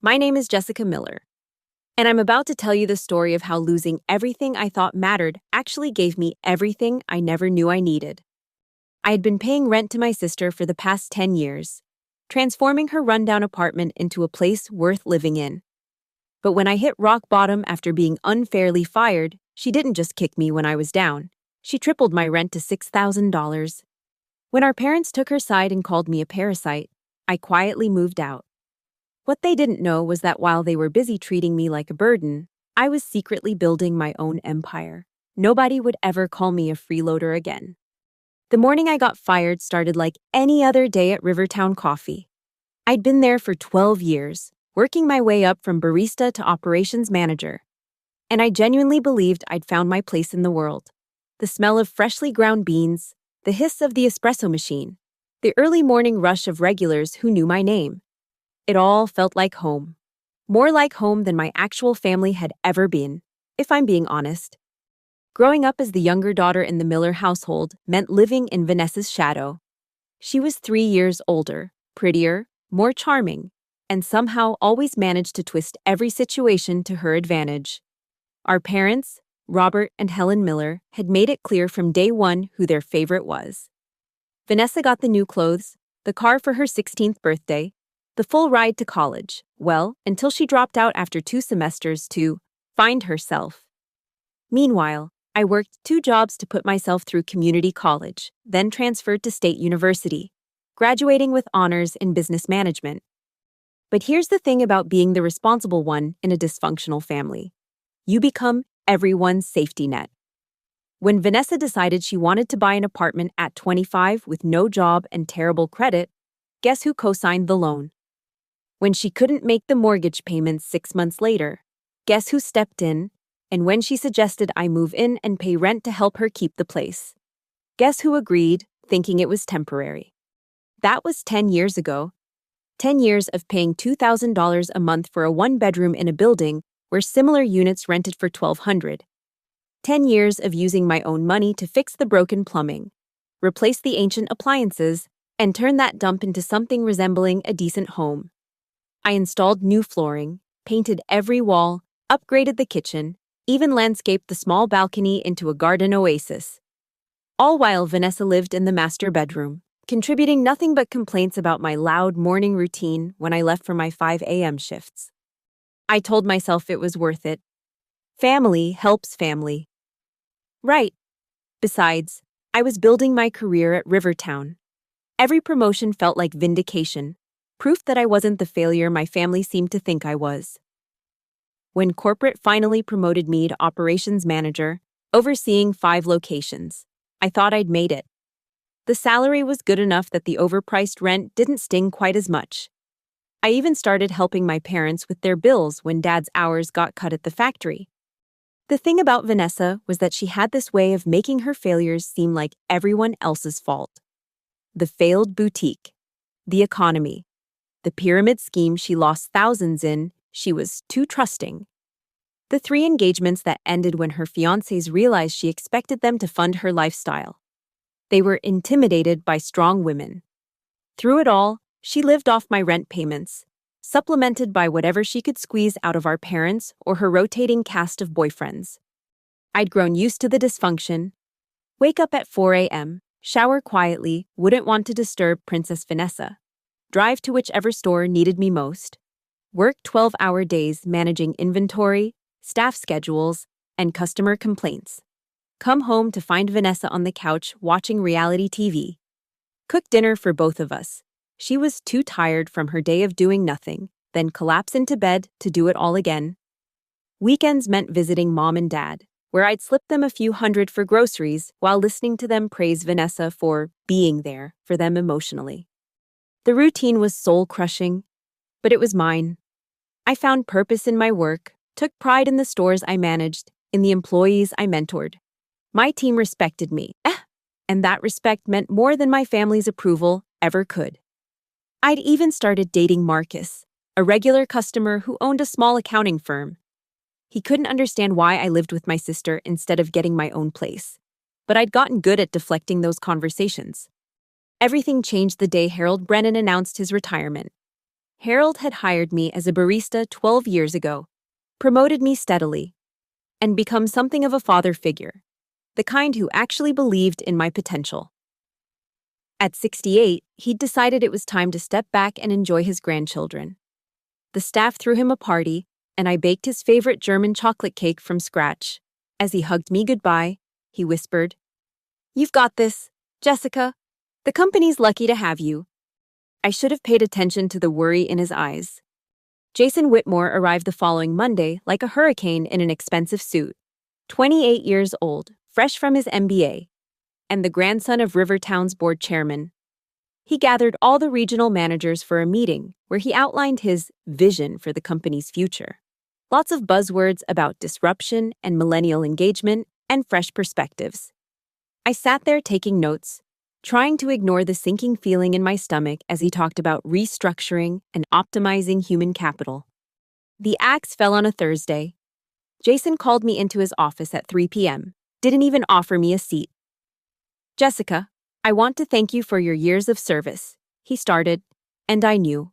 My name is Jessica Miller, and I'm about to tell you the story of how losing everything I thought mattered actually gave me everything I never knew I needed. I had been paying rent to my sister for the past 10 years, transforming her rundown apartment into a place worth living in. But when I hit rock bottom after being unfairly fired, she didn't just kick me when I was down. She tripled my rent to $6,000. When our parents took her side and called me a parasite, I quietly moved out. What they didn't know was that while they were busy treating me like a burden, I was secretly building my own empire. Nobody would ever call me a freeloader again. The morning I got fired started like any other day at Rivertown Coffee. I'd been there for 12 years, working my way up from barista to operations manager. And I genuinely believed I'd found my place in the world. The smell of freshly ground beans, the hiss of the espresso machine, the early morning rush of regulars who knew my name. It all felt like home. More like home than my actual family had ever been, if I'm being honest. Growing up as the younger daughter in the Miller household meant living in Vanessa's shadow. She was 3 years older, prettier, more charming, and somehow always managed to twist every situation to her advantage. Our parents, Robert and Helen Miller, had made it clear from day one who their favorite was. Vanessa got the new clothes, the car for her 16th birthday, the full ride to college, well, until she dropped out after 2 semesters to find herself. Meanwhile, I worked 2 jobs to put myself through community college, then transferred to State University, graduating with honors in business management. But here's the thing about being the responsible one in a dysfunctional family. You become everyone's safety net. When Vanessa decided she wanted to buy an apartment at 25 with no job and terrible credit, guess who co-signed the loan? When she couldn't make the mortgage payments 6 months later, guess who stepped in? And when she suggested I move in and pay rent to help her keep the place, guess who agreed, thinking it was temporary? That was 10 years ago. 10 years of paying $2,000 a month for a 1-bedroom in a building where similar units rented for $1,200. 10 years of using my own money to fix the broken plumbing, replace the ancient appliances, and turn that dump into something resembling a decent home. I installed new flooring, painted every wall, upgraded the kitchen, even landscaped the small balcony into a garden oasis. All while Vanessa lived in the master bedroom, contributing nothing but complaints about my loud morning routine when I left for my 5 a.m. shifts. I told myself it was worth it. Family helps family. Right. Besides, I was building my career at Rivertown. Every promotion felt like vindication, proof that I wasn't the failure my family seemed to think I was. When corporate finally promoted me to operations manager, overseeing 5 locations, I thought I'd made it. The salary was good enough that the overpriced rent didn't sting quite as much. I even started helping my parents with their bills when Dad's hours got cut at the factory. The thing about Vanessa was that she had this way of making her failures seem like everyone else's fault. The failed boutique, the economy, the pyramid scheme she lost thousands in, she was too trusting. The 3 engagements that ended when her fiancés realized she expected them to fund her lifestyle. They were intimidated by strong women. Through it all, she lived off my rent payments, supplemented by whatever she could squeeze out of our parents or her rotating cast of boyfriends. I'd grown used to the dysfunction. Wake up at 4 a.m., shower quietly, wouldn't want to disturb Princess Vanessa. Drive to whichever store needed me most. Work 12-hour days managing inventory, staff schedules, and customer complaints. Come home to find Vanessa on the couch watching reality TV. Cook dinner for both of us. She was too tired from her day of doing nothing, then collapse into bed to do it all again. Weekends meant visiting Mom and Dad, where I'd slip them a few hundred for groceries while listening to them praise Vanessa for being there for them emotionally. The routine was soul-crushing, but it was mine. I found purpose in my work, took pride in the stores I managed, in the employees I mentored. My team respected me, and that respect meant more than my family's approval ever could. I'd even started dating Marcus, a regular customer who owned a small accounting firm. He couldn't understand why I lived with my sister instead of getting my own place, but I'd gotten good at deflecting those conversations. Everything changed the day Harold Brennan announced his retirement. Harold had hired me as a barista 12 years ago, promoted me steadily, and become something of a father figure, the kind who actually believed in my potential. At 68, he'd decided it was time to step back and enjoy his grandchildren. The staff threw him a party, and I baked his favorite German chocolate cake from scratch. As he hugged me goodbye, he whispered, "You've got this, Jessica. The company's lucky to have you." I should have paid attention to the worry in his eyes. Jason Whitmore arrived the following Monday like a hurricane in an expensive suit. 28 years old, fresh from his MBA, and the grandson of Rivertown's board chairman. He gathered all the regional managers for a meeting where he outlined his vision for the company's future. Lots of buzzwords about disruption and millennial engagement and fresh perspectives. I sat there taking notes, trying to ignore the sinking feeling in my stomach as he talked about restructuring and optimizing human capital. The axe fell on a Thursday. Jason called me into his office at 3 p.m., didn't even offer me a seat. "Jessica, I want to thank you for your years of service," he started, and I knew.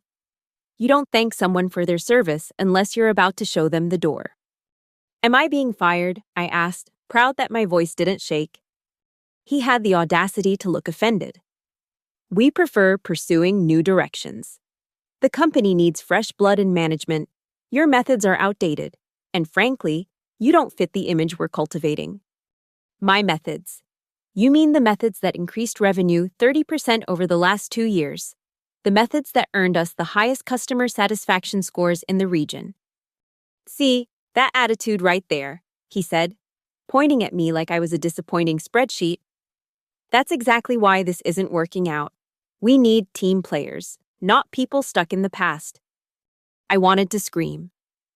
You don't thank someone for their service unless you're about to show them the door. "Am I being fired?" I asked, proud that my voice didn't shake. He had the audacity to look offended. "We prefer pursuing new directions. The company needs fresh blood in management. Your methods are outdated, and frankly, you don't fit the image we're cultivating." "My methods. You mean the methods that increased revenue 30% over the last 2 years. The methods that earned us the highest customer satisfaction scores in the region." "See, that attitude right there," he said, pointing at me like I was a disappointing spreadsheet. "That's exactly why this isn't working out. We need team players, not people stuck in the past." I wanted to scream,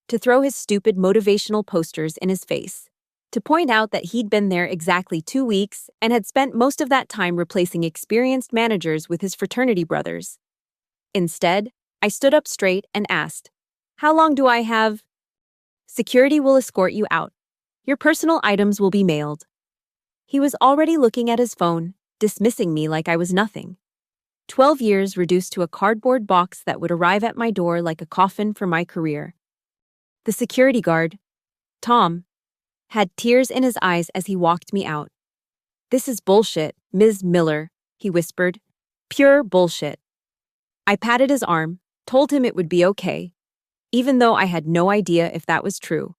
to throw his stupid motivational posters in his face, to point out that he'd been there exactly 2 weeks and had spent most of that time replacing experienced managers with his fraternity brothers. Instead, I stood up straight and asked, "How long do I have?" "Security will escort you out. Your personal items will be mailed." He was already looking at his phone, dismissing me like I was nothing. 12 years reduced to a cardboard box that would arrive at my door like a coffin for my career. The security guard, Tom, had tears in his eyes as he walked me out. "This is bullshit, Ms. Miller," he whispered. "Pure bullshit." I patted his arm, told him it would be okay, even though I had no idea if that was true.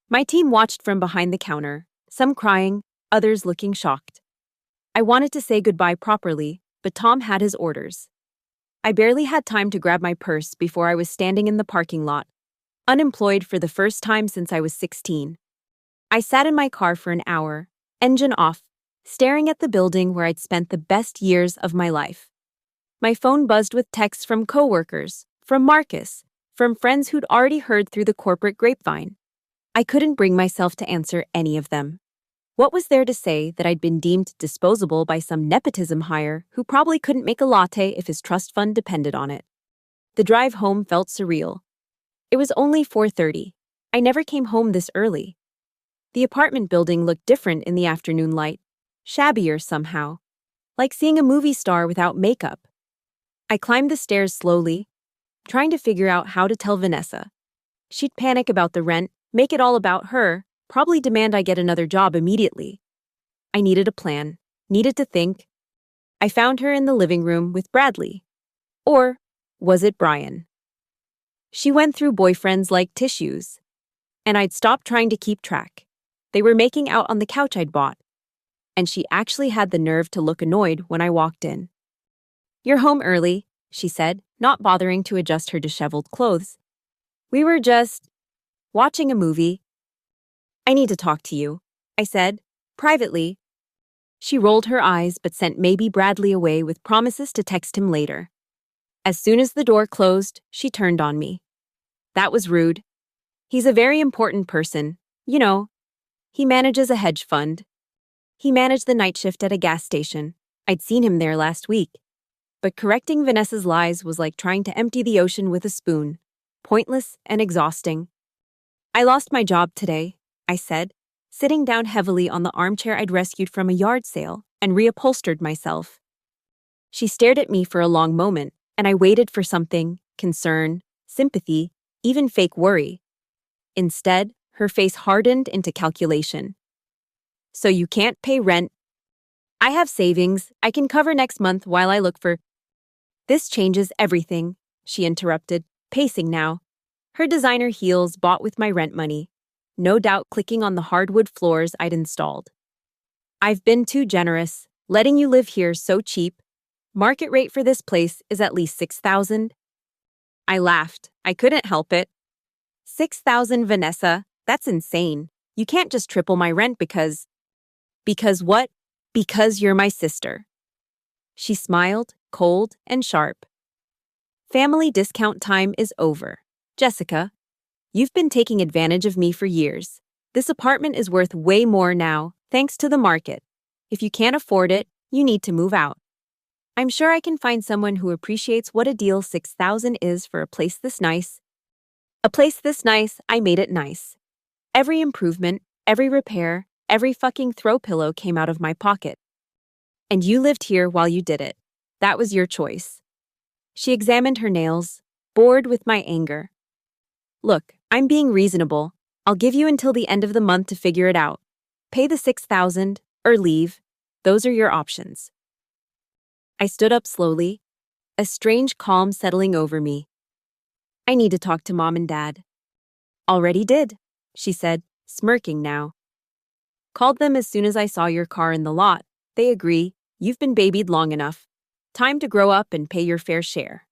My team watched from behind the counter, some crying, others looking shocked. I wanted to say goodbye properly, but Tom had his orders. I barely had time to grab my purse before I was standing in the parking lot, unemployed for the first time since I was 16. I sat in my car for an hour, engine off, staring at the building where I'd spent the best years of my life. My phone buzzed with texts from coworkers, from Marcus, from friends who'd already heard through the corporate grapevine. I couldn't bring myself to answer any of them. What was there to say that I'd been deemed disposable by some nepotism hire who probably couldn't make a latte if his trust fund depended on it? The drive home felt surreal. It was only 4:30. I never came home this early. The apartment building looked different in the afternoon light, shabbier somehow, like seeing a movie star without makeup. I climbed the stairs slowly, trying to figure out how to tell Vanessa. She'd panic about the rent, make it all about her, probably demand I get another job immediately. I needed a plan, needed to think. I found her in the living room with Bradley. Or was it Brian? She went through boyfriends like tissues, and I'd stopped trying to keep track. They were making out on the couch I'd bought, and she actually had the nerve to look annoyed when I walked in. "You're home early," she said, not bothering to adjust her disheveled clothes. "We were just watching a movie." "I need to talk to you," I said, privately. She rolled her eyes but sent maybe Bradley away with promises to text him later. As soon as the door closed, she turned on me. "That was rude. He's a very important person. You know, he manages a hedge fund. He managed the night shift at a gas station. I'd seen him there last week. But correcting Vanessa's lies was like trying to empty the ocean with a spoon, pointless and exhausting. "I lost my job today," I said, sitting down heavily on the armchair I'd rescued from a yard sale and reupholstered myself. She stared at me for a long moment, and I waited for something, concern, sympathy, even fake worry. Instead, her face hardened into calculation. So you can't pay rent. I have savings I can cover next month while I look for. This changes everything, she interrupted, pacing now. Her designer heels bought with my rent money, no doubt clicking on the hardwood floors I'd installed. I've been too generous, letting you live here so cheap. Market rate for this place is at least $6,000. I laughed. I couldn't help it. $6,000, Vanessa? That's insane. You can't just triple my rent because... Because what? Because you're my sister. She smiled, cold and sharp. Family discount time is over. Jessica, you've been taking advantage of me for years. This apartment is worth way more now, thanks to the market. If you can't afford it, you need to move out. I'm sure I can find someone who appreciates what a deal $6,000 is for a place this nice. A place this nice, I made it nice. Every improvement, every repair, every fucking throw pillow came out of my pocket. And you lived here while you did it. That was your choice. She examined her nails, bored with my anger. Look, I'm being reasonable. I'll give you until the end of the month to figure it out. Pay the $6,000 or leave. Those are your options. I stood up slowly, a strange calm settling over me. I need to talk to Mom and Dad. Already did, she said, smirking now. Called them as soon as I saw your car in the lot. They agree. You've been babied long enough. Time to grow up and pay your fair share.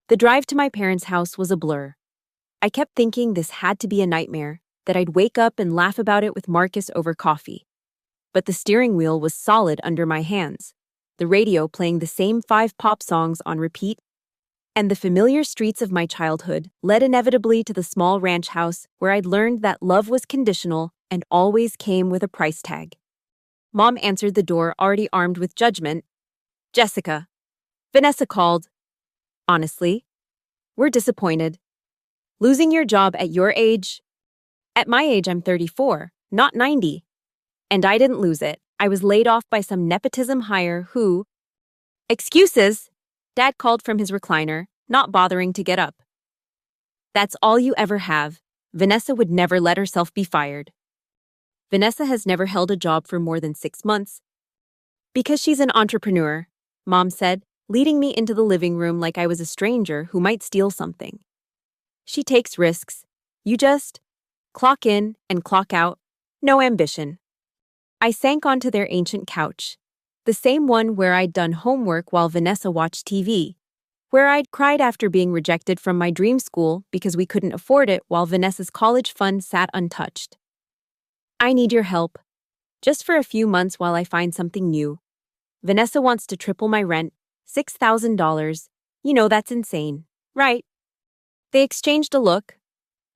The drive to my parents' house was a blur. I kept thinking this had to be a nightmare, that I'd wake up and laugh about it with Marcus over coffee. But the steering wheel was solid under my hands, the radio playing the same 5 pop songs on repeat, and the familiar streets of my childhood led inevitably to the small ranch house where I'd learned that love was conditional and always came with a price tag. Mom answered the door already armed with judgment. Jessica. Vanessa called. Honestly, we're disappointed. Losing your job at your age? At my age, I'm 34, not 90. And I didn't lose it. I was laid off by some nepotism hire who... Excuses! Dad called from his recliner, not bothering to get up. That's all you ever have. Vanessa would never let herself be fired. Vanessa has never held a job for more than 6 months. Because she's an entrepreneur, Mom said, leading me into the living room like I was a stranger who might steal something. She takes risks. You just clock in and clock out. No ambition. I sank onto their ancient couch, the same one where I'd done homework while Vanessa watched TV, where I'd cried after being rejected from my dream school because we couldn't afford it while Vanessa's college fund sat untouched. I need your help, just for a few months while I find something new. Vanessa wants to triple my rent, $6,000. You know that's insane, right? They exchanged a look,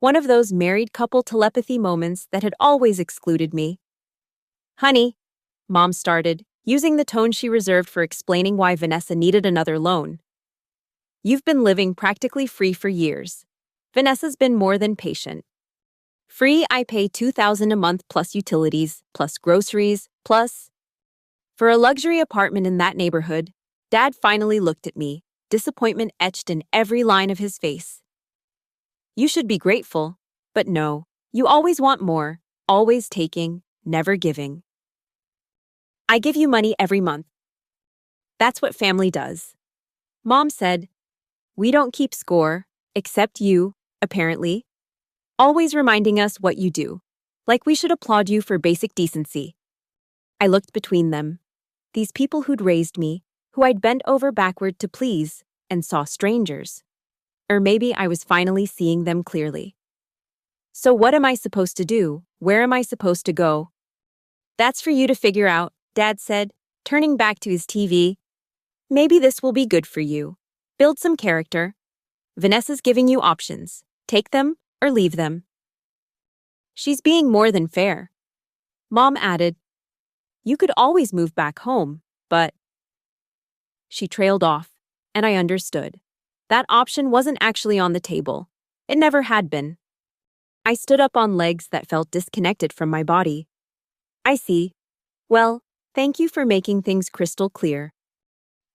one of those married couple telepathy moments that had always excluded me. Honey, Mom started, using the tone she reserved for explaining why Vanessa needed another loan. You've been living practically free for years. Vanessa's been more than patient. Free, I pay $2,000 a month plus utilities, plus groceries, plus... For a luxury apartment in that neighborhood, Dad finally looked at me, disappointment etched in every line of his face. You should be grateful, but no, you always want more, always taking, never giving. I give you money every month. That's what family does. Mom said, we don't keep score, except you, apparently. Always reminding us what you do, like we should applaud you for basic decency. I looked between them, these people who'd raised me, who I'd bent over backward to please, and saw strangers. Or maybe I was finally seeing them clearly. So what am I supposed to do? Where am I supposed to go? That's for you to figure out, Dad said, turning back to his TV. Maybe this will be good for you. Build some character. Vanessa's giving you options. Take them or leave them. She's being more than fair. Mom added, you could always move back home, but... She trailed off, and I understood. That option wasn't actually on the table. It never had been. I stood up on legs that felt disconnected from my body. I see. Well, thank you for making things crystal clear.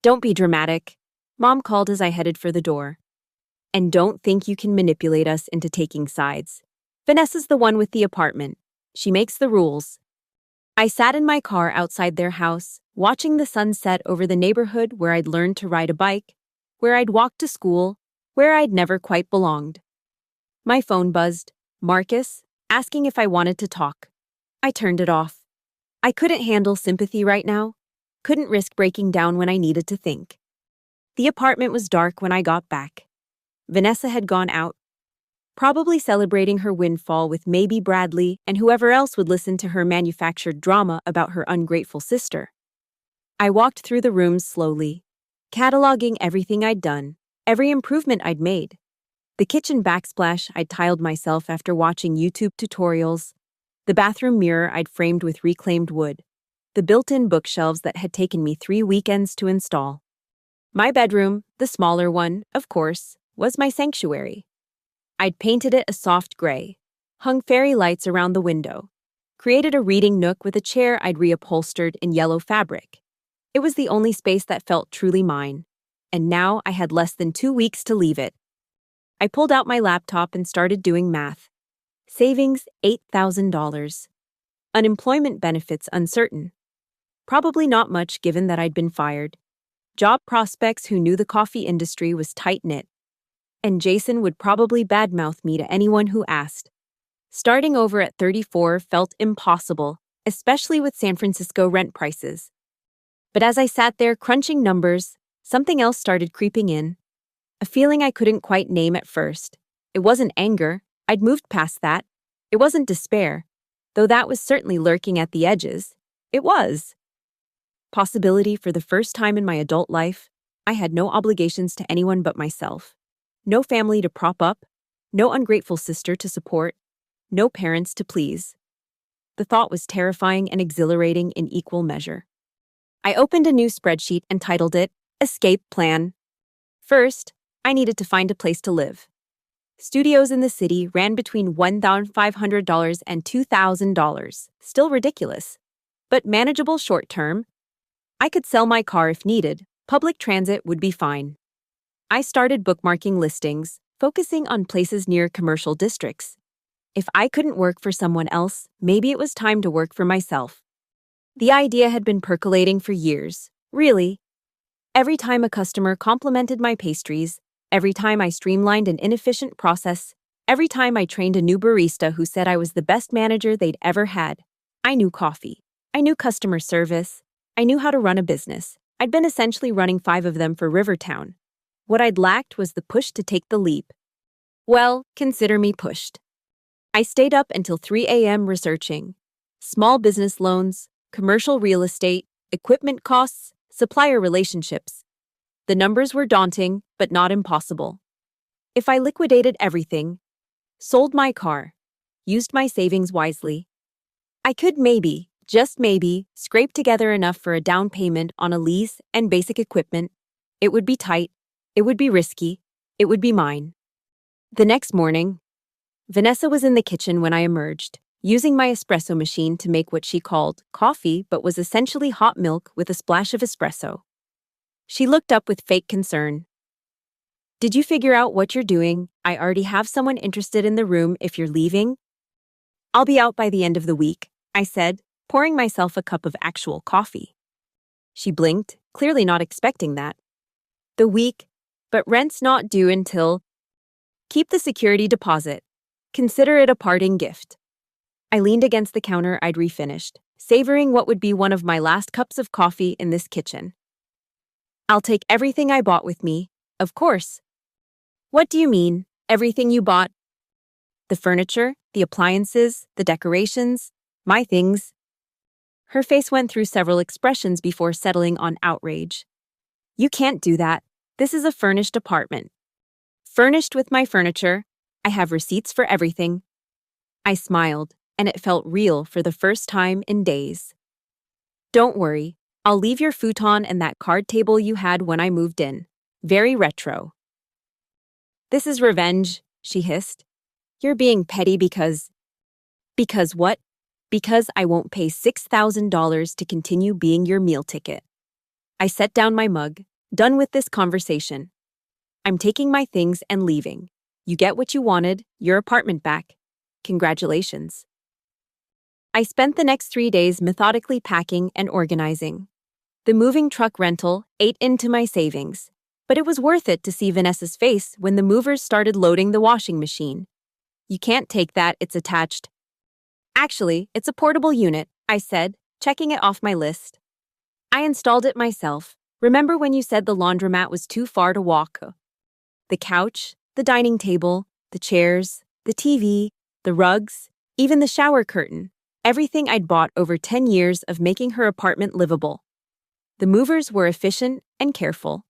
Don't be dramatic. Mom called as I headed for the door. And don't think you can manipulate us into taking sides. Vanessa's the one with the apartment. She makes the rules. I sat in my car outside their house, watching the sun set over the neighborhood where I'd learned to ride a bike, where I'd walked to school, where I'd never quite belonged. My phone buzzed. Marcus, asking if I wanted to talk. I turned it off. I couldn't handle sympathy right now. Couldn't risk breaking down when I needed to think. The apartment was dark when I got back. Vanessa had gone out, probably celebrating her windfall with maybe Bradley and whoever else would listen to her manufactured drama about her ungrateful sister. I walked through the rooms slowly, cataloging everything I'd done, every improvement I'd made. The kitchen backsplash I'd tiled myself after watching YouTube tutorials, the bathroom mirror I'd framed with reclaimed wood, the built-in bookshelves that had taken me 3 weekends to install. My bedroom, the smaller one, of course, was my sanctuary. I'd painted it a soft gray, hung fairy lights around the window, created a reading nook with a chair I'd reupholstered in yellow fabric. It was the only space that felt truly mine, and now I had less than 2 weeks to leave it. I pulled out my laptop and started doing math. Savings, $8,000. Unemployment benefits uncertain. Probably not much given that I'd been fired. Job prospects who knew the coffee industry was tight-knit. And Jason would probably badmouth me to anyone who asked. Starting over at 34 felt impossible, especially with San Francisco rent prices. But as I sat there crunching numbers, something else started creeping in. A feeling I couldn't quite name at first. It wasn't anger. I'd moved past that. It wasn't despair, though that was certainly lurking at the edges. It was possibility. For the first time in my adult life, I had no obligations to anyone but myself. No family to prop up, no ungrateful sister to support, no parents to please. The thought was terrifying and exhilarating in equal measure. I opened a new spreadsheet and titled it, Escape Plan. First, I needed to find a place to live. Studios in the city ran between $1,500 and $2,000, still ridiculous, but manageable short-term. I could sell my car if needed, public transit would be fine. I started bookmarking listings, focusing on places near commercial districts. If I couldn't work for someone else, maybe it was time to work for myself. The idea had been percolating for years, really. Every time a customer complimented my pastries, every time I streamlined an inefficient process, every time I trained a new barista who said I was the best manager they'd ever had, I knew coffee. I knew customer service. I knew how to run a business. I'd been essentially running 5 of them for Rivertown. What I'd lacked was the push to take the leap. Well, consider me pushed. I stayed up until 3 a.m. researching small business loans, commercial real estate, equipment costs, supplier relationships. The numbers were daunting, but not impossible. If I liquidated everything, sold my car, used my savings wisely, I could maybe, just maybe, scrape together enough for a down payment on a lease and basic equipment. It would be tight. It would be risky. It would be mine. The next morning, Vanessa was in the kitchen when I emerged, using my espresso machine to make what she called coffee but was essentially hot milk with a splash of espresso. She looked up with fake concern. "Did you figure out what you're doing? I already have someone interested in the room if you're leaving." "I'll be out by the end of the week," I said, pouring myself a cup of actual coffee. She blinked, clearly not expecting that. "The week, but rent's not due until..." "Keep the security deposit. Consider it a parting gift." I leaned against the counter I'd refinished, savoring what would be one of my last cups of coffee in this kitchen. "I'll take everything I bought with me, of course." "What do you mean, everything you bought?" "The furniture, the appliances, the decorations, my things." Her face went through several expressions before settling on outrage. "You can't do that. This is a furnished apartment." "Furnished with my furniture. I have receipts for everything." I smiled, and it felt real for the first time in days. "Don't worry. I'll leave your futon and that card table you had when I moved in. Very retro." "This is revenge," she hissed. "You're being petty because..." "Because what?" "Because I won't pay $6,000 to continue being your meal ticket." I set down my mug, Done with this conversation. I'm taking my things and leaving. You get what you wanted, your apartment back. Congratulations. I spent the next 3 days methodically packing and organizing. The moving truck rental ate into my savings, but it was worth it to see Vanessa's face when the movers started loading the washing machine. You can't take that, it's attached. Actually, it's a portable unit, I said, checking it off my list. I installed it myself. Remember when you said the laundromat was too far to walk? The couch, the dining table, the chairs, the TV, the rugs, even the shower curtain, everything I'd bought over 10 years of making her apartment livable. The movers were efficient and careful,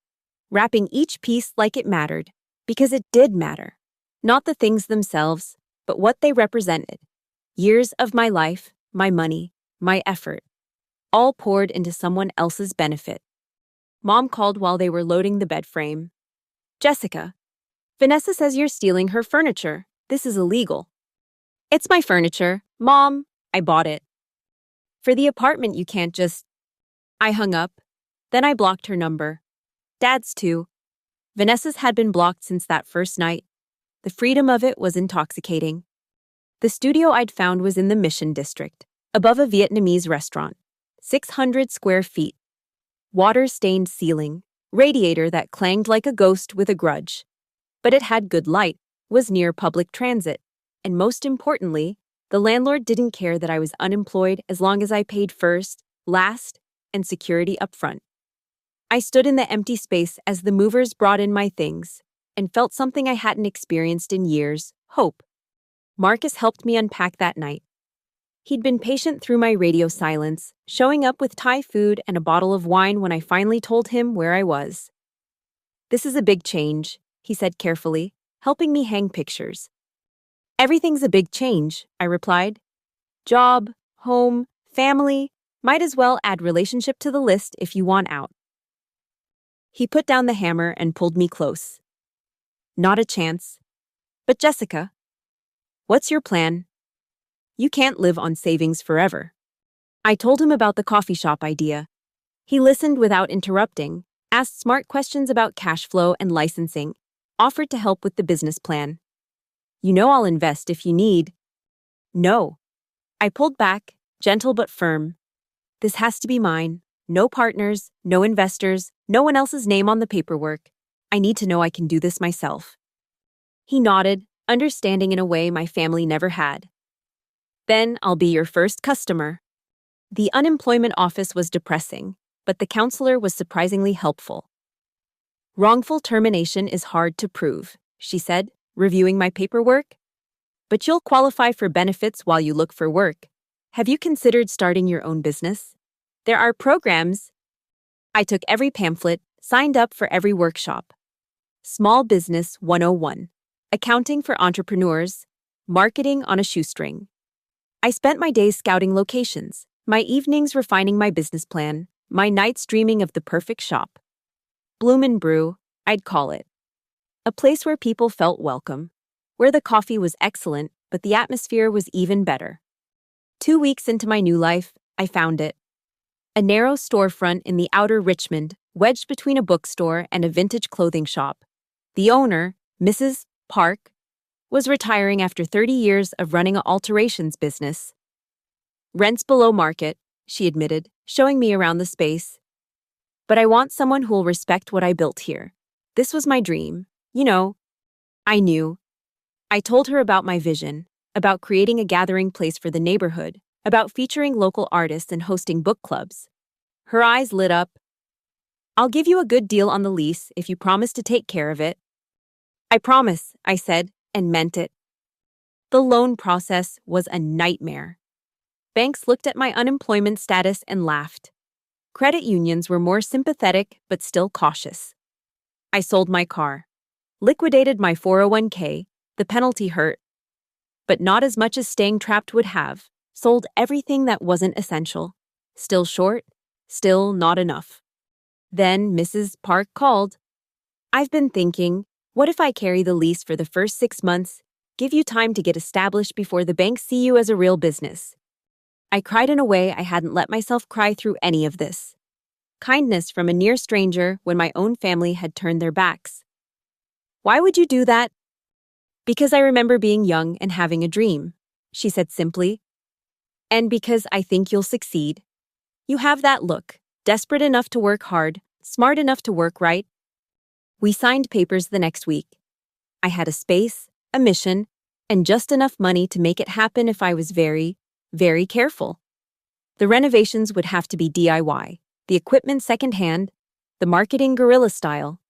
wrapping each piece like it mattered, because it did matter. Not the things themselves, but what they represented. Years of my life, my money, my effort, all poured into someone else's benefit. Mom called while they were loading the bed frame. Jessica, Vanessa says you're stealing her furniture. This is illegal. It's my furniture. Mom, I bought it. For the apartment, you can't just... I hung up. Then I blocked her number. Dad's too. Vanessa's had been blocked since that first night. The freedom of it was intoxicating. The studio I'd found was in the Mission District, above a Vietnamese restaurant. 600 square feet. Water-stained ceiling, radiator that clanged like a ghost with a grudge. But it had good light, was near public transit, and most importantly, the landlord didn't care that I was unemployed as long as I paid first, last, and security up front. I stood in the empty space as the movers brought in my things, and felt something I hadn't experienced in years, hope. Marcus helped me unpack that night. He'd been patient through my radio silence, showing up with Thai food and a bottle of wine when I finally told him where I was. This is a big change, he said carefully, helping me hang pictures. Everything's a big change, I replied. Job, home, family, might as well add relationship to the list if you want out. He put down the hammer and pulled me close. Not a chance. But Jessica, what's your plan? You can't live on savings forever. I told him about the coffee shop idea. He listened without interrupting, asked smart questions about cash flow and licensing, offered to help with the business plan. You know I'll invest if you need. No. I pulled back, gentle but firm. This has to be mine. No partners, no investors, no one else's name on the paperwork. I need to know I can do this myself. He nodded, understanding in a way my family never had. Then I'll be your first customer. The unemployment office was depressing, but the counselor was surprisingly helpful. Wrongful termination is hard to prove, she said, reviewing my paperwork. But you'll qualify for benefits while you look for work. Have you considered starting your own business? There are programs. I took every pamphlet, signed up for every workshop. Small Business 101, Accounting for Entrepreneurs, Marketing on a Shoestring. I spent my days scouting locations, my evenings refining my business plan, my nights dreaming of the perfect shop. Bloom and Brew, I'd call it. A place where people felt welcome, where the coffee was excellent, but the atmosphere was even better. 2 weeks into my new life, I found it. A narrow storefront in the outer Richmond, wedged between a bookstore and a vintage clothing shop. The owner, Mrs. Park, was retiring after 30 years of running an alterations business. Rent's below market, she admitted, showing me around the space. But I want someone who'll respect what I built here. This was my dream. You know, I knew. I told her about my vision, about creating a gathering place for the neighborhood, about featuring local artists and hosting book clubs. Her eyes lit up. I'll give you a good deal on the lease if you promise to take care of it. I promise, I said, and meant it. The loan process was a nightmare. Banks looked at my unemployment status and laughed. Credit unions were more sympathetic but still cautious. I sold my car, liquidated my 401k, the penalty hurt, but not as much as staying trapped would have, sold everything that wasn't essential. Still short, still not enough. Then Mrs. Park called. I've been thinking, what if I carry the lease for the first 6 months, give you time to get established before the banks see you as a real business? I cried in a way I hadn't let myself cry through any of this. Kindness from a near stranger when my own family had turned their backs. Why would you do that? Because I remember being young and having a dream, she said simply. And because I think you'll succeed. You have that look, desperate enough to work hard, smart enough to work right. We signed papers the next week. I had a space, a mission, and just enough money to make it happen if I was very, very careful. The renovations would have to be DIY, the equipment secondhand, the marketing guerrilla style.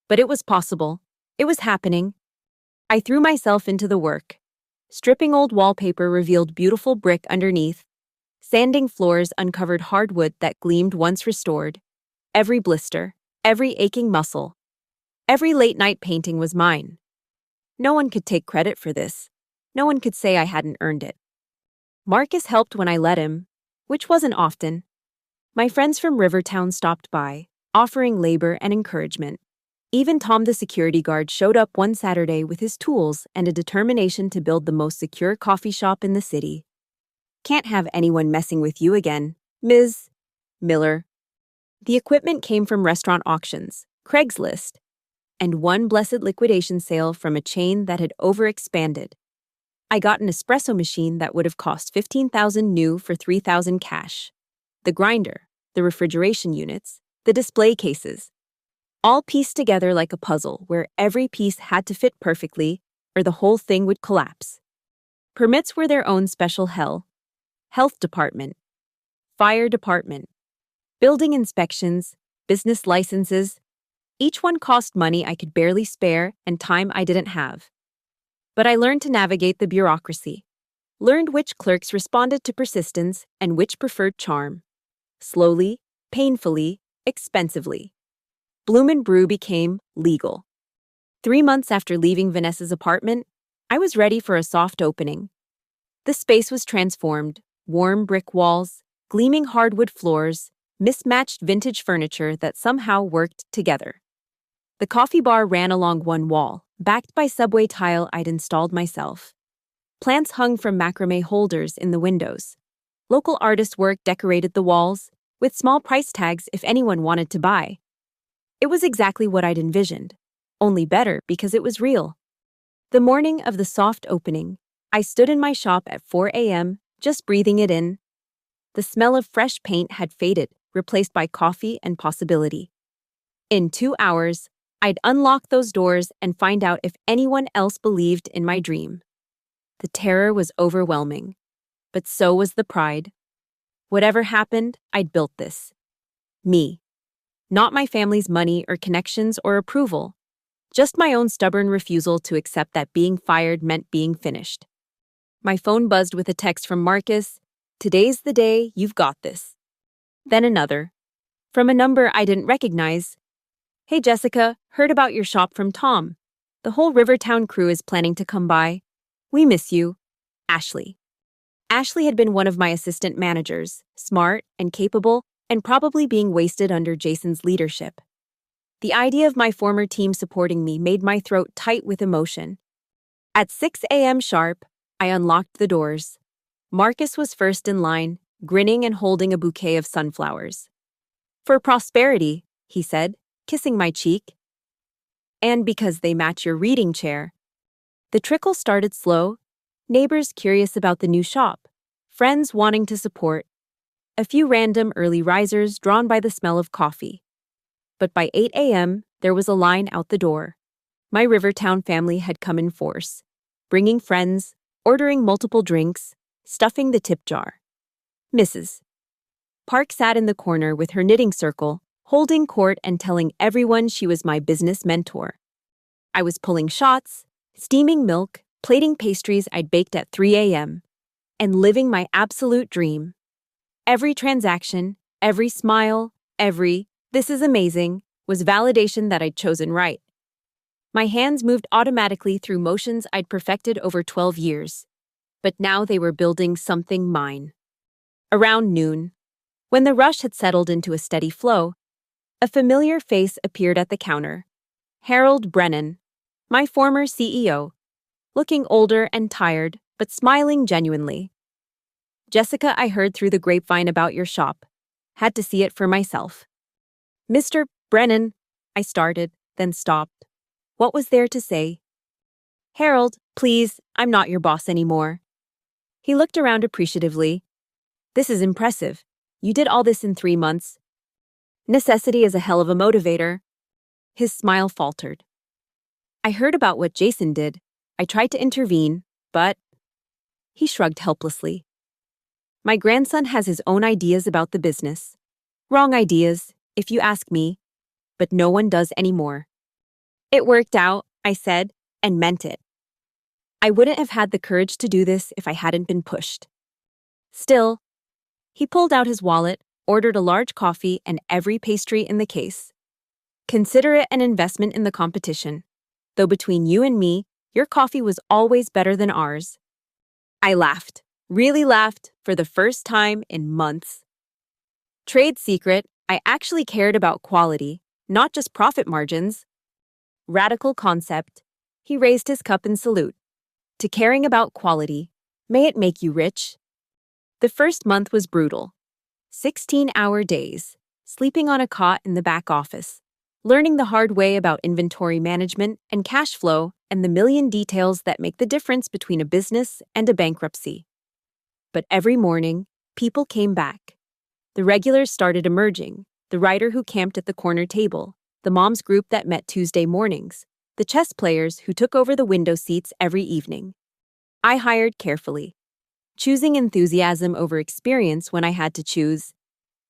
But it was possible. It was happening. I threw myself into the work. Stripping old wallpaper revealed beautiful brick underneath. Sanding floors uncovered hardwood that gleamed once restored. Every blister, every aching muscle, every late-night painting was mine. No one could take credit for this. No one could say I hadn't earned it. Marcus helped when I let him, which wasn't often. My friends from Rivertown stopped by, offering labor and encouragement. Even Tom the security guard showed up one Saturday with his tools and a determination to build the most secure coffee shop in the city. Can't have anyone messing with you again, Ms. Miller. The equipment came from restaurant auctions, Craigslist, and one blessed liquidation sale from a chain that had overexpanded. I got an espresso machine that would have cost $15,000 new for $3,000 cash. The grinder, the refrigeration units, the display cases, all pieced together like a puzzle where every piece had to fit perfectly or the whole thing would collapse. Permits were their own special hell. Health department, fire department, building inspections, business licenses. Each one cost money I could barely spare and time I didn't have. But I learned to navigate the bureaucracy, learned which clerks responded to persistence and which preferred charm. Slowly, painfully, expensively. Bloom & Brew became legal. 3 months after leaving Vanessa's apartment, I was ready for a soft opening. The space was transformed. Warm brick walls, gleaming hardwood floors, mismatched vintage furniture that somehow worked together. The coffee bar ran along one wall, backed by subway tile I'd installed myself. Plants hung from macrame holders in the windows. Local artist work decorated the walls, with small price tags if anyone wanted to buy. It was exactly what I'd envisioned, only better because it was real. The morning of the soft opening, I stood in my shop at 4 a.m., just breathing it in. The smell of fresh paint had faded, replaced by coffee and possibility. In 2 hours, I'd unlock those doors and find out if anyone else believed in my dream. The terror was overwhelming, but so was the pride. Whatever happened, I'd built this. Me. Not my family's money or connections or approval, just my own stubborn refusal to accept that being fired meant being finished. My phone buzzed with a text from Marcus. Today's the day, you've got this. Then another. From a number I didn't recognize. Hey Jessica, heard about your shop from Tom. The whole Rivertown crew is planning to come by. We miss you. Ashley. Ashley had been one of my assistant managers, smart and capable, and probably being wasted under Jason's leadership. The idea of my former team supporting me made my throat tight with emotion. At 6 a.m. sharp, I unlocked the doors. Marcus was first in line, grinning and holding a bouquet of sunflowers. For prosperity, he said, kissing my cheek. And because they match your reading chair. The trickle started slow, neighbors curious about the new shop, friends wanting to support, a few random early risers drawn by the smell of coffee. But by 8 a.m., there was a line out the door. My Rivertown family had come in force, bringing friends, ordering multiple drinks, stuffing the tip jar. Mrs. Park sat in the corner with her knitting circle, holding court and telling everyone she was my business mentor. I was pulling shots, steaming milk, plating pastries I'd baked at 3 a.m., and living my absolute dream. Every transaction, every smile, every, "This is amazing," was validation that I'd chosen right. My hands moved automatically through motions I'd perfected over 12 years. But now they were building something mine. Around noon, when the rush had settled into a steady flow, a familiar face appeared at the counter. Harold Brennan, my former CEO, looking older and tired, but smiling genuinely. "Jessica, I heard through the grapevine about your shop. Had to see it for myself." Mr. Brennan, I started, then stopped. What was there to say? Harold, please, I'm not your boss anymore. He looked around appreciatively. This is impressive. You did all this in 3 months. Necessity is a hell of a motivator. His smile faltered. I heard about what Jason did. I tried to intervene, but... He shrugged helplessly. My grandson has his own ideas about the business. Wrong ideas, if you ask me, but no one does anymore. It worked out, I said, and meant it. I wouldn't have had the courage to do this if I hadn't been pushed. Still, he pulled out his wallet, ordered a large coffee and every pastry in the case. Consider it an investment in the competition. Though between you and me, your coffee was always better than ours. I laughed, really laughed, for the first time in months. Trade secret, I actually cared about quality, not just profit margins. Radical concept. He raised his cup in salute. To caring about quality, may it make you rich. The first month was brutal. 16-hour days, sleeping on a cot in the back office, learning the hard way about inventory management and cash flow and the million details that make the difference between a business and a bankruptcy. But every morning, people came back. The regulars started emerging, the writer who camped at the corner table, the moms group that met Tuesday mornings, the chess players who took over the window seats every evening. I hired carefully, choosing enthusiasm over experience when I had to choose.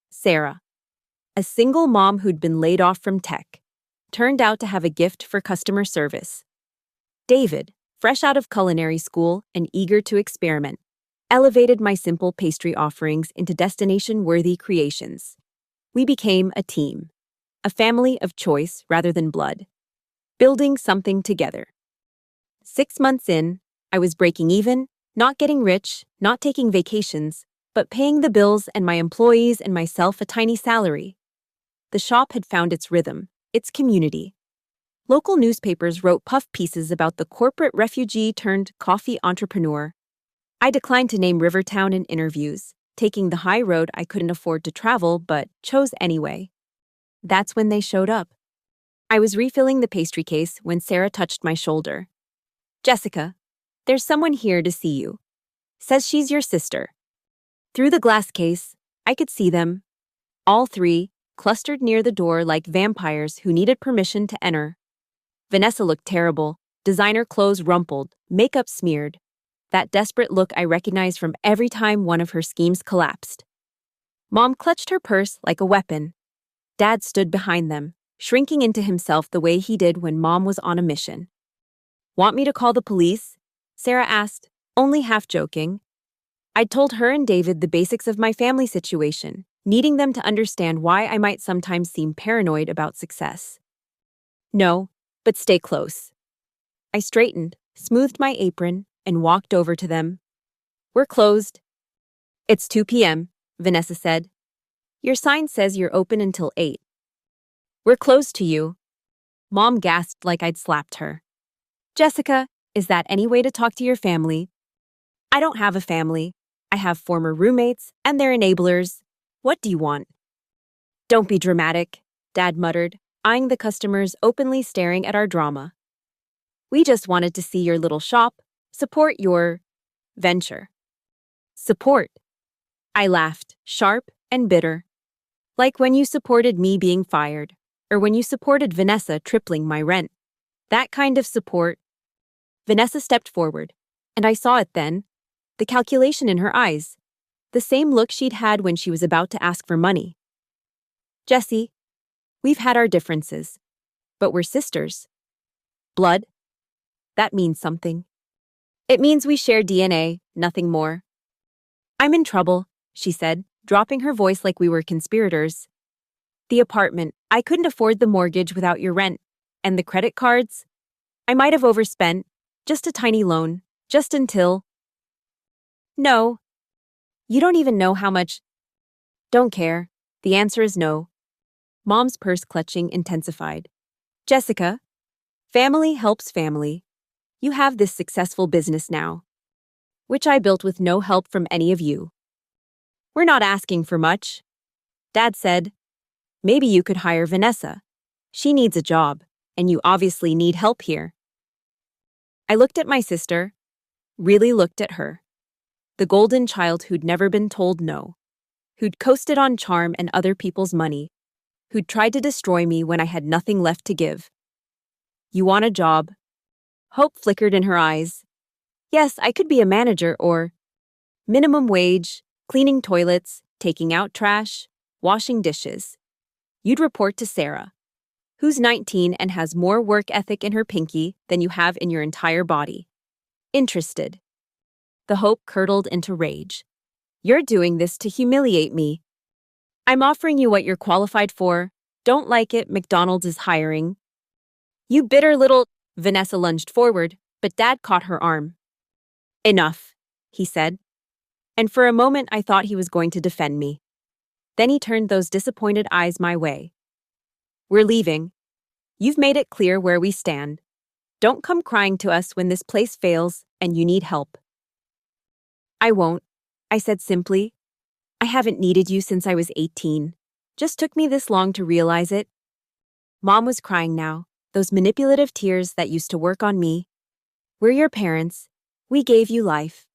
Sarah, a single mom who'd been laid off from tech, turned out to have a gift for customer service. David, fresh out of culinary school and eager to experiment, elevated my simple pastry offerings into destination-worthy creations. We became a team, a family of choice rather than blood, building something together. 6 months in, I was breaking even, not getting rich, not taking vacations, but paying the bills and my employees and myself a tiny salary. The shop had found its rhythm, its community. Local newspapers wrote puff pieces about the corporate refugee-turned-coffee entrepreneur. I declined to name Rivertown in interviews, taking the high road I couldn't afford to travel but chose anyway. That's when they showed up. I was refilling the pastry case when Sarah touched my shoulder. Jessica, there's someone here to see you. Says she's your sister. Through the glass case, I could see them, all three, clustered near the door like vampires who needed permission to enter. Vanessa looked terrible, designer clothes rumpled, makeup smeared. That desperate look I recognized from every time one of her schemes collapsed. Mom clutched her purse like a weapon. Dad stood behind them, shrinking into himself the way he did when Mom was on a mission. Want me to call the police? Sarah asked, only half joking. I'd told her and David the basics of my family situation, needing them to understand why I might sometimes seem paranoid about success. No, but stay close. I straightened, smoothed my apron, and walked over to them. We're closed. It's 2 p.m., Vanessa said. Your sign says you're open until 8. We're closed to you. Mom gasped like I'd slapped her. Jessica, is that any way to talk to your family? I don't have a family. I have former roommates and their enablers. What do you want? Don't be dramatic, Dad muttered, eyeing the customers openly staring at our drama. We just wanted to see your little shop, support your venture. Support. I laughed, sharp and bitter. Like when you supported me being fired, or when you supported Vanessa tripling my rent. That kind of support. Vanessa stepped forward, and I saw it then, the calculation in her eyes, the same look she'd had when she was about to ask for money. Jessie, we've had our differences, but we're sisters. Blood. That means something. It means we share DNA, nothing more. I'm in trouble, she said, dropping her voice like we were conspirators. The apartment, I couldn't afford the mortgage without your rent. And the credit cards? I might have overspent, just a tiny loan, just until... No. You don't even know how much... Don't care. The answer is no. Mom's purse clutching intensified. Jessica, family helps family. You have this successful business now, which I built with no help from any of you. We're not asking for much. Dad said, Maybe you could hire Vanessa. She needs a job, and you obviously need help here. I looked at my sister, really looked at her. The golden child who'd never been told no, who'd coasted on charm and other people's money, who'd tried to destroy me when I had nothing left to give. You want a job? Hope flickered in her eyes. Yes, I could be a manager or minimum wage, cleaning toilets, taking out trash, washing dishes. You'd report to Sarah, who's 19 and has more work ethic in her pinky than you have in your entire body. Interested. The hope curdled into rage. You're doing this to humiliate me. I'm offering you what you're qualified for. Don't like it, McDonald's is hiring. You bitter little... Vanessa lunged forward, but Dad caught her arm. Enough, he said. And for a moment I thought he was going to defend me. Then he turned those disappointed eyes my way. We're leaving. You've made it clear where we stand. Don't come crying to us when this place fails and you need help. I won't, I said simply. I haven't needed you since I was 18. Just took me this long to realize it. Mom was crying now, those manipulative tears that used to work on me. We're your parents. We gave you life.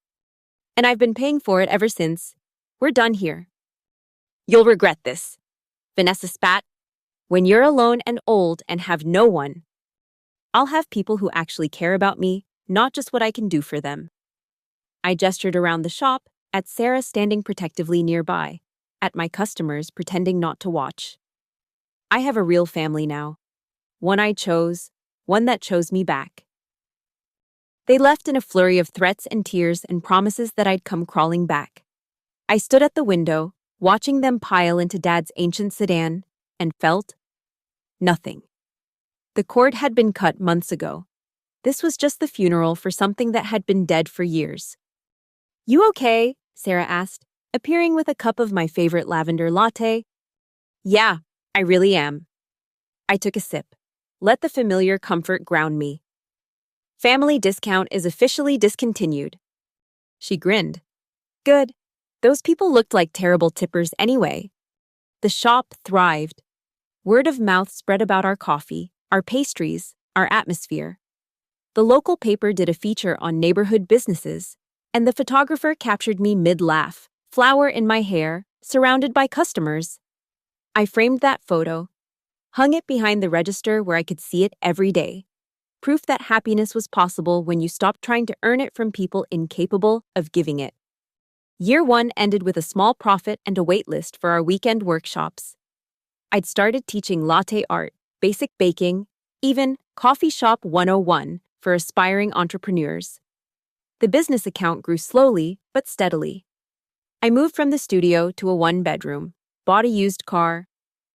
And I've been paying for it ever since. We're done here. You'll regret this, Vanessa spat. When you're alone and old and have no one, I'll have people who actually care about me, not just what I can do for them. I gestured around the shop, at Sarah standing protectively nearby, at my customers pretending not to watch. I have a real family now. One I chose, one that chose me back. They left in a flurry of threats and tears and promises that I'd come crawling back. I stood at the window, watching them pile into Dad's ancient sedan, and felt nothing. The cord had been cut months ago. This was just the funeral for something that had been dead for years. You okay? Sarah asked, appearing with a cup of my favorite lavender latte. Yeah, I really am. I took a sip. Let the familiar comfort ground me. Family discount is officially discontinued. She grinned. Good. Those people looked like terrible tippers anyway. The shop thrived. Word of mouth spread about our coffee, our pastries, our atmosphere. The local paper did a feature on neighborhood businesses, and the photographer captured me mid-laugh, flower in my hair, surrounded by customers. I framed that photo, hung it behind the register where I could see it every day. Proof that happiness was possible when you stopped trying to earn it from people incapable of giving it. Year 1 ended with a small profit and a wait list for our weekend workshops. I'd started teaching latte art, basic baking, even Coffee Shop 101 for aspiring entrepreneurs. The business account grew slowly but steadily. I moved from the studio to a one-bedroom, bought a used car,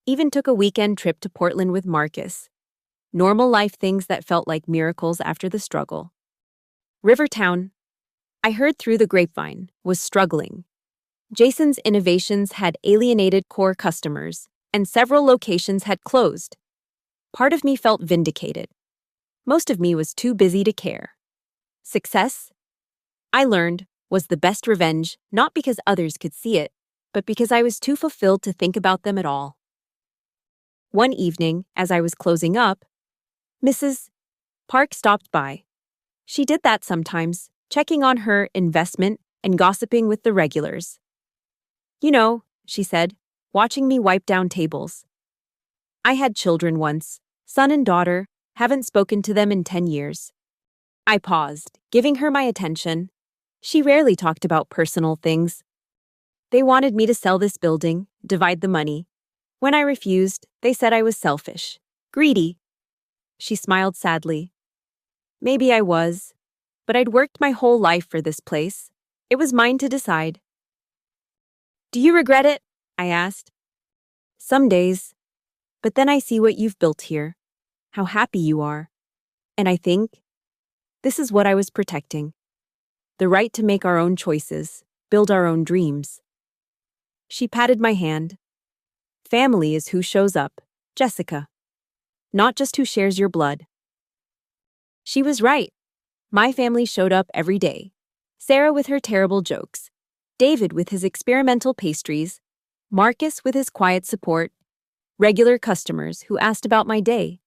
even took a weekend trip to Portland with Marcus. Normal life things that felt like miracles after the struggle. Rivertown, I heard through the grapevine, was struggling. Jason's innovations had alienated core customers, and several locations had closed. Part of me felt vindicated. Most of me was too busy to care. Success, I learned, was the best revenge, not because others could see it, but because I was too fulfilled to think about them at all. One evening, as I was closing up, Mrs. Park stopped by. She did that sometimes, checking on her investment and gossiping with the regulars. You know, she said, watching me wipe down tables. I had children once, son and daughter, haven't spoken to them in 10 years. I paused, giving her my attention. She rarely talked about personal things. They wanted me to sell this building, divide the money. When I refused, they said I was selfish, greedy. She smiled sadly. Maybe I was, but I'd worked my whole life for this place. It was mine to decide. Do you regret it? I asked. Some days. But then I see what you've built here, how happy you are. And I think, this is what I was protecting. The right to make our own choices, build our own dreams. She patted my hand. Family is who shows up, Jessica. Not just who shares your blood. She was right. My family showed up every day. Sarah with her terrible jokes, David with his experimental pastries, Marcus with his quiet support, Regular customers who asked about my day.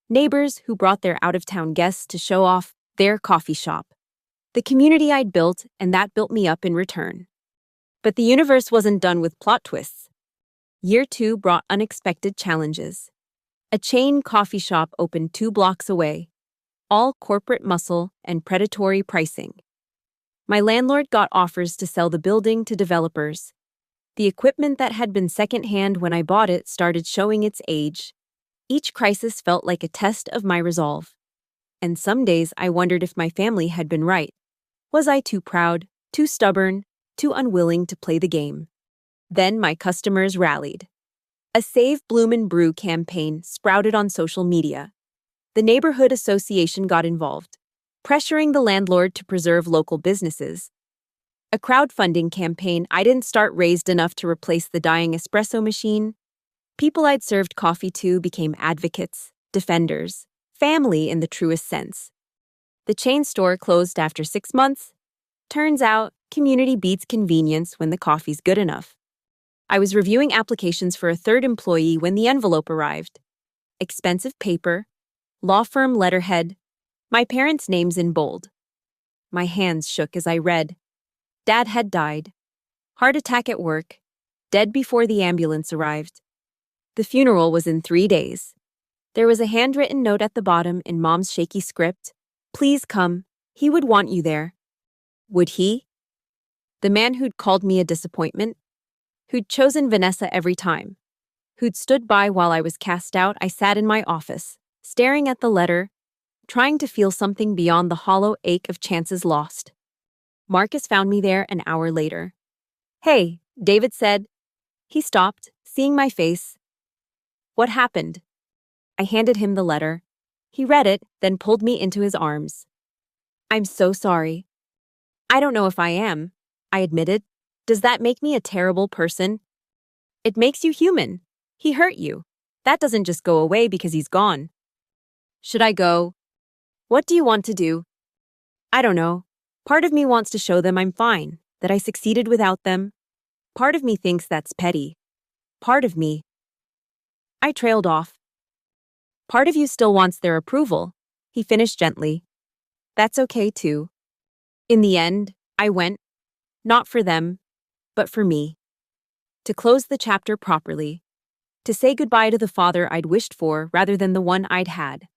Neighbors who brought their out-of-town guests to show off their coffee shop. The community I'd built, and that built me up in return. But the universe wasn't done with plot twists. Year 2 brought unexpected challenges. A chain coffee shop opened 2 blocks away, all corporate muscle and predatory pricing. My landlord got offers to sell the building to developers. The equipment that had been secondhand when I bought it started showing its age. Each crisis felt like a test of my resolve. And some days I wondered if my family had been right. Was I too proud, too stubborn, too unwilling to play the game? Then my customers rallied. A Save Bloom and Brew campaign sprouted on social media. The neighborhood association got involved, pressuring the landlord to preserve local businesses. A crowdfunding campaign I didn't start raised enough to replace the dying espresso machine. People I'd served coffee to became advocates, defenders, family in the truest sense. The chain store closed after 6 months. Turns out, community beats convenience when the coffee's good enough. I was reviewing applications for a 3rd employee when the envelope arrived. Expensive paper, law firm letterhead, my parents' names in bold. My hands shook as I read. Dad had died. Heart attack at work. Dead before the ambulance arrived. The funeral was in 3 days. There was a handwritten note at the bottom in Mom's shaky script. Please come. He would want you there. Would he? The man who'd called me a disappointment? Who'd chosen Vanessa every time? Who'd stood by while I was cast out? I sat in my office, staring at the letter, trying to feel something beyond the hollow ache of chances lost. Marcus found me there an hour later. Hey, David said. He stopped, seeing my face. What happened? I handed him the letter. He read it, then pulled me into his arms. I'm so sorry. I don't know if I am, I admitted. Does that make me a terrible person? It makes you human. He hurt you. That doesn't just go away because he's gone. Should I go? What do you want to do? I don't know. Part of me wants to show them I'm fine, that I succeeded without them. Part of me thinks that's petty. Part of me. I trailed off. Part of you still wants their approval, he finished gently. That's okay too. In the end, I went, not for them, but for me. To close the chapter properly. To say goodbye to the father I'd wished for rather than the one I'd had.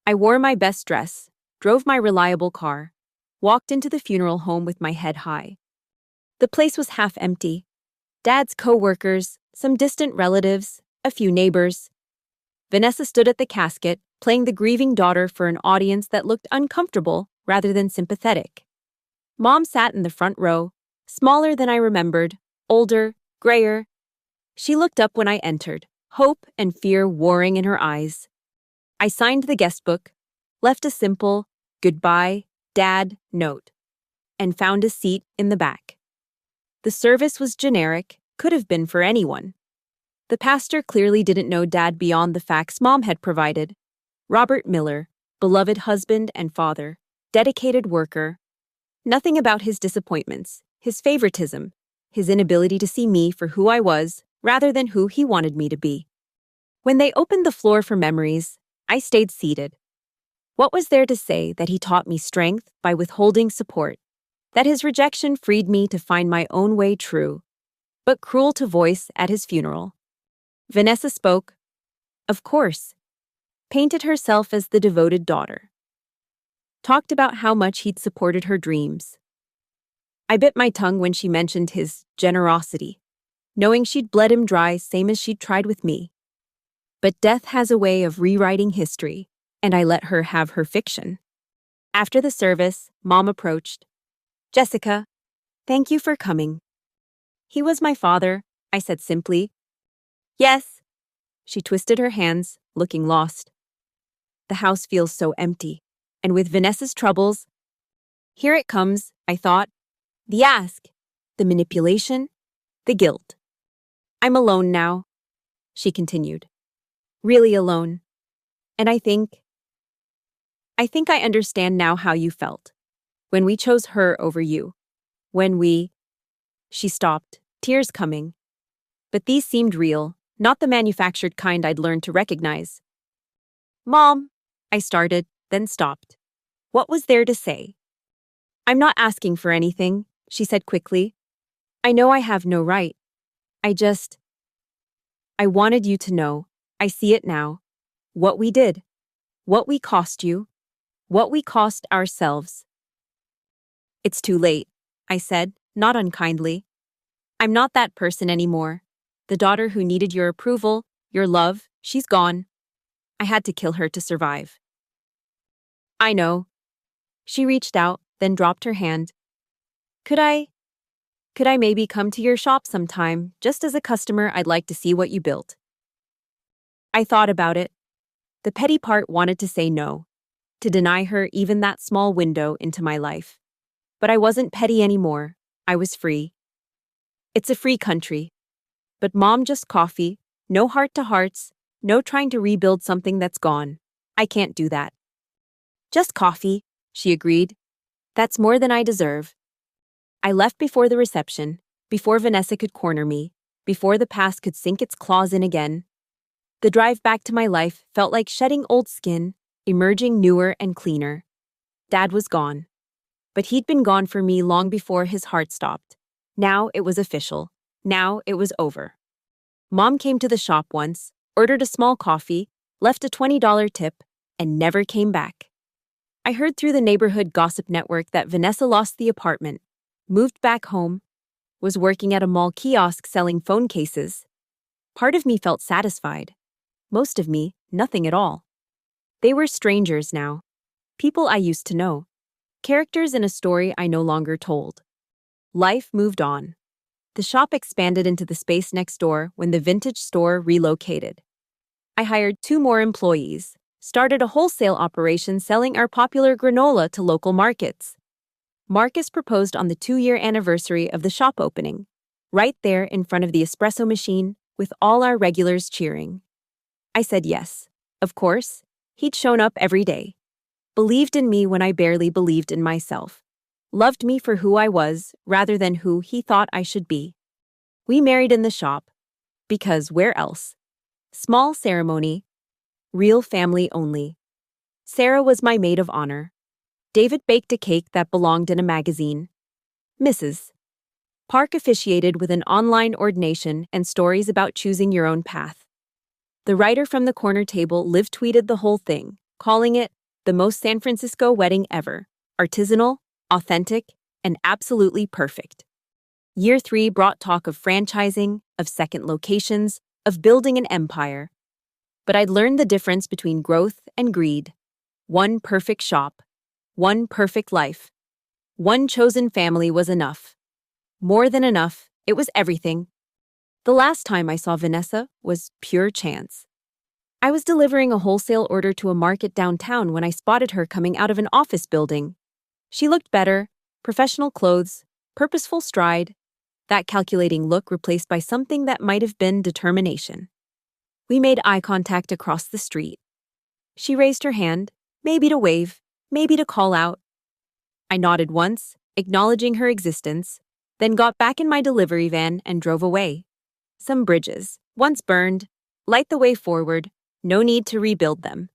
I wore my best dress, drove my reliable car, walked into the funeral home with my head high. The place was half empty. Dad's coworkers, some distant relatives, a few neighbors. Vanessa stood at the casket, playing the grieving daughter for an audience that looked uncomfortable rather than sympathetic. Mom sat in the front row, smaller than I remembered, older, grayer. She looked up when I entered, hope and fear warring in her eyes. I signed the guest book, left a simple, goodbye, Dad, note, and found a seat in the back. The service was generic, could have been for anyone. The pastor clearly didn't know Dad beyond the facts Mom had provided. Robert Miller, beloved husband and father, dedicated worker. Nothing about his disappointments, his favoritism, his inability to see me for who I was rather than who he wanted me to be. When they opened the floor for memories, I stayed seated. What was there to say that he taught me strength by withholding support, that his rejection freed me to find my own way true, but cruel to voice at his funeral? Vanessa spoke, of course, painted herself as the devoted daughter, talked about how much he'd supported her dreams. I bit my tongue when she mentioned his generosity, knowing she'd bled him dry same as she'd tried with me. But death has a way of rewriting history, and I let her have her fiction. After the service, Mom approached. Jessica, thank you for coming. He was my father, I said simply. Yes. She twisted her hands, looking lost. The house feels so empty, and with Vanessa's troubles, here it comes, I thought. The ask, the manipulation, the guilt. I'm alone now, she continued. Really alone. And I think I understand now how you felt. When we chose her over you. She stopped, tears coming. But these seemed real, not the manufactured kind I'd learned to recognize. Mom, I started, then stopped. What was there to say? I'm not asking for anything, she said quickly. I know I have no right. I wanted you to know. I see it now. What we did. What we cost you. What we cost ourselves. It's too late, I said, not unkindly. I'm not that person anymore. The daughter who needed your approval, your love, she's gone. I had to kill her to survive. I know. She reached out, then dropped her hand. Could I maybe come to your shop sometime? Just as a customer, I'd like to see what you built. I thought about it. The petty part wanted to say no, to deny her even that small window into my life. But I wasn't petty anymore. I was free. It's a free country. But Mom, just coffee, no heart-to-hearts, no trying to rebuild something that's gone. I can't do that. Just coffee, she agreed. That's more than I deserve. I left before the reception, before Vanessa could corner me, before the past could sink its claws in again. The drive back to my life felt like shedding old skin, emerging newer and cleaner. Dad was gone. But he'd been gone for me long before his heart stopped. Now it was official. Now it was over. Mom came to the shop once, ordered a small coffee, left a $20 tip, and never came back. I heard through the neighborhood gossip network that Vanessa lost the apartment, moved back home, was working at a mall kiosk selling phone cases. Part of me felt satisfied. Most of me, nothing at all. They were strangers now. People I used to know. Characters in a story I no longer told. Life moved on. The shop expanded into the space next door when the vintage store relocated. I hired 2 more employees, started a wholesale operation selling our popular granola to local markets. Marcus proposed on the 2-year anniversary of the shop opening, right there in front of the espresso machine, with all our regulars cheering. I said yes. Of course, he'd shown up every day. Believed in me when I barely believed in myself. Loved me for who I was rather than who he thought I should be. We married in the shop. Because where else? Small ceremony. Real family only. Sarah was my maid of honor. David baked a cake that belonged in a magazine. Mrs. Park officiated with an online ordination and stories about choosing your own path. The writer from the corner table live tweeted the whole thing, calling it the most San Francisco wedding ever. Artisanal, authentic, and absolutely perfect. Year 3 brought talk of franchising, of second locations, of building an empire. But I'd learned the difference between growth and greed. One perfect shop. One perfect life. One chosen family was enough. More than enough, it was everything. The last time I saw Vanessa was pure chance. I was delivering a wholesale order to a market downtown when I spotted her coming out of an office building. She looked better, professional clothes, purposeful stride, that calculating look replaced by something that might have been determination. We made eye contact across the street. She raised her hand, maybe to wave, maybe to call out. I nodded once, acknowledging her existence, then got back in my delivery van and drove away. Some bridges, once burned, light the way forward, no need to rebuild them.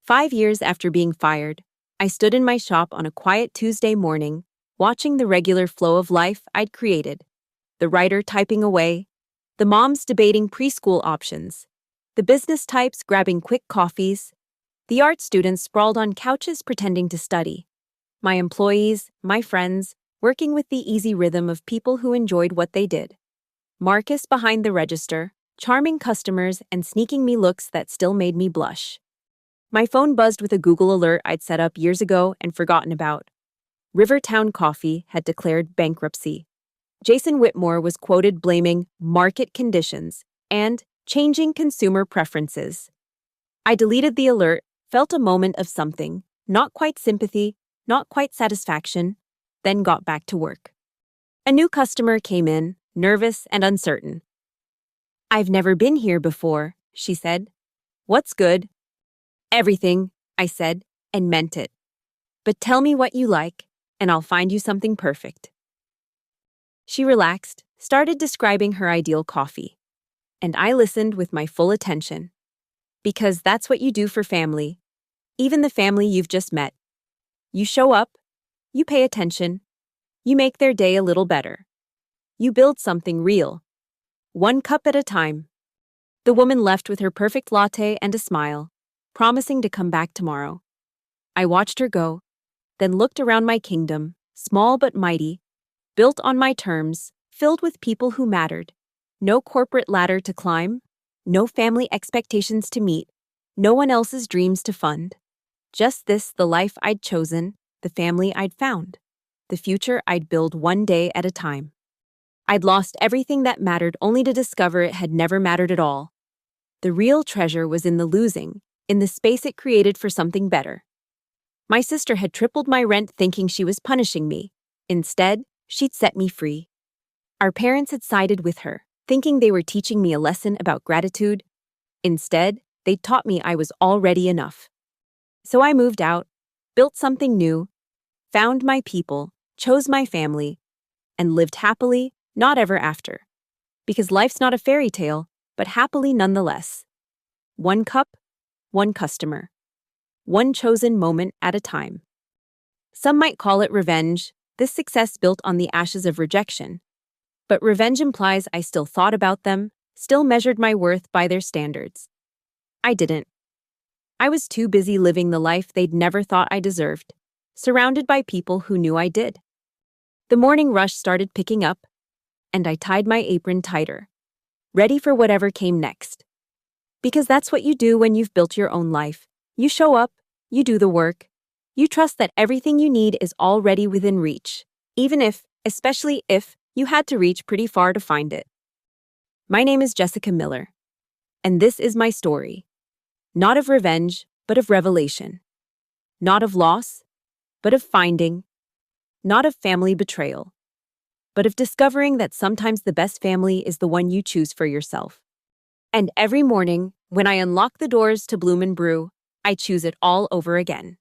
5 years after being fired, I stood in my shop on a quiet Tuesday morning, watching the regular flow of life I'd created. The writer typing away, the moms debating preschool options, the business types grabbing quick coffees, the art students sprawled on couches pretending to study, my employees, my friends, working with the easy rhythm of people who enjoyed what they did. Marcus behind the register, charming customers and sneaking me looks that still made me blush. My phone buzzed with a Google alert I'd set up years ago and forgotten about. Rivertown Coffee had declared bankruptcy. Jason Whitmore was quoted blaming market conditions and changing consumer preferences. I deleted the alert, felt a moment of something, not quite sympathy, not quite satisfaction, then got back to work. A new customer came in, nervous and uncertain. "I've never been here before," she said. "What's good?" "Everything," I said, and meant it. "But tell me what you like, and I'll find you something perfect." She relaxed, started describing her ideal coffee. and I listened with my full attention. Because that's what you do for family, even the family you've just met. You show up, you pay attention, you make their day a little better. You build something real, one cup at a time. The woman left with her perfect latte and a smile, promising to come back tomorrow. I watched her go, then looked around my kingdom, small but mighty, built on my terms, filled with people who mattered. No corporate ladder to climb, no family expectations to meet, no one else's dreams to fund. Just this, the life I'd chosen, the family I'd found, the future I'd build one day at a time. I'd lost everything that mattered only to discover it had never mattered at all. The real treasure was in the losing, in the space it created for something better. My sister had tripled my rent thinking she was punishing me. Instead, she'd set me free. Our parents had sided with her, thinking they were teaching me a lesson about gratitude. Instead, they taught me I was already enough. So I moved out, built something new, found my people, chose my family, and lived happily, not ever after. Because life's not a fairy tale, but happily nonetheless. One cup, one customer. One chosen moment at a time. Some might call it revenge, this success built on the ashes of rejection. But revenge implies I still thought about them, still measured my worth by their standards. I didn't. I was too busy living the life they'd never thought I deserved, surrounded by people who knew I did. The morning rush started picking up, and I tied my apron tighter, ready for whatever came next. Because that's what you do when you've built your own life. You show up, you do the work, you trust that everything you need is already within reach, even if, especially if, you had to reach pretty far to find it. My name is Jessica Miller, and this is my story. Not of revenge, but of revelation. Not of loss, but of finding. Not of family betrayal, but of discovering that sometimes the best family is the one you choose for yourself. And every morning, when I unlock the doors to Bloom and Brew, I choose it all over again.